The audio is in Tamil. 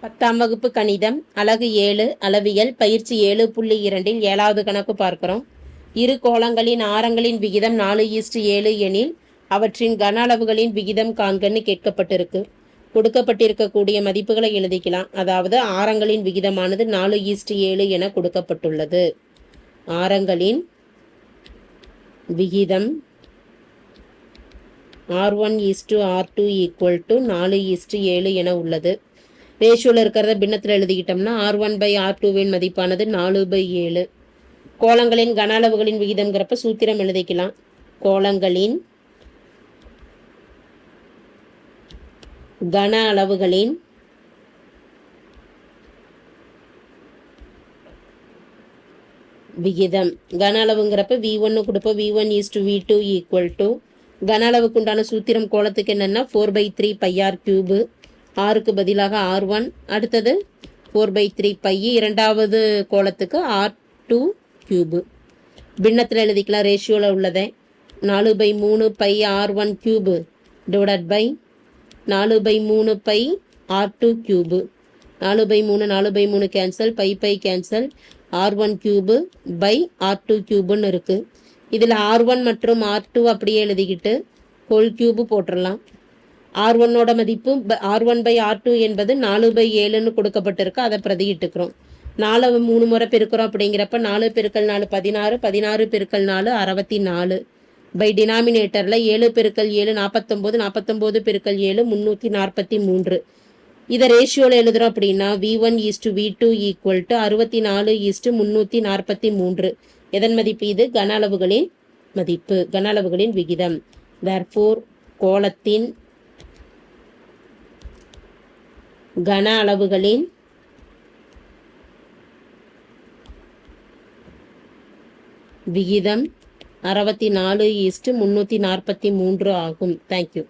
10ஆம் வகுப்பு கணிதம் அலகு 7 அளவியல் பயிற்சி 7.2 7வது கணக்கு பார்க்கிறோம். இரு கோளங்களின் ஆரங்களின் விகிதம் 4:7 எனில் அவற்றின் கன அளவுகளின் விகிதம் காண்கன்னு கேட்கப்பட்டிருக்கு. கொடுக்கப்பட்டிருக்கக்கூடிய மதிப்புகளை எழுதிக்கலாம். அதாவது ஆரங்களின் விகிதமானது 4:7 என கொடுக்கப்பட்டுள்ளது. ஆரங்களின் விகிதம் R1:R2 = 4:7 என உள்ளது. ரேஷியோவில் இருக்கிறத பின்னத்தில் எழுதிக்கிட்டோம்னா R1/R2வின் மதிப்பானது 4/7. கோளங்களின் கன அளவுகளின் விகிதம்ங்கிறப்ப சூத்திரம் எழுதிக்கலாம். கோளங்களின் கன அளவுகளின் விகிதம். கன அளவுங்கிறப்ப V1 கொடுப்போம். V1:V2 = கன அளவுக்கு உண்டான சூத்திரம் கோளத்துக்கு என்னென்னா 4/3πr³. ஆறுக்கு பதிலாக R1. அடுத்தது 4/3π. இரண்டாவது கோளத்துக்கு R2³. பின்னத்தில் எழுதிக்கலாம். ரேஷியோவில் உள்ளதை 4/3πr1³ / 4/3πr2³. 4/3 4/3 cancel, by cancel, R1³/R2³ இருக்கு. இதில் R1 மற்றும் R2 அப்படியே எழுதிக்கிட்டு ஹோல் கியூப் போட்டுடலாம். R1ஓட மதிப்பு R1/R2 என்பது 4/7 கொடுக்கப்பட்டிருக்கு. அதை பிரதியிட்டுக்கிறோம். 4 3 முறை பெருக்கிறோம். அப்படிங்கிறப்ப 4 × 4 16, 16 × 4 64. பை டினாமினேட்டரில் 7 × 7 49, 49 × 7 343. இதை ரேஷியோவில் எழுதுகிறோம். அப்படின்னா V1:V2 = 64:343. எதன் மதிப்பு இது? கன அளவுகளின் மதிப்பு, கன அளவுகளின் விகிதம். therefore கோளத்தின் கன அளவுகளின் விகிதம் 64:343 ஆகும். தேங்க்யூ.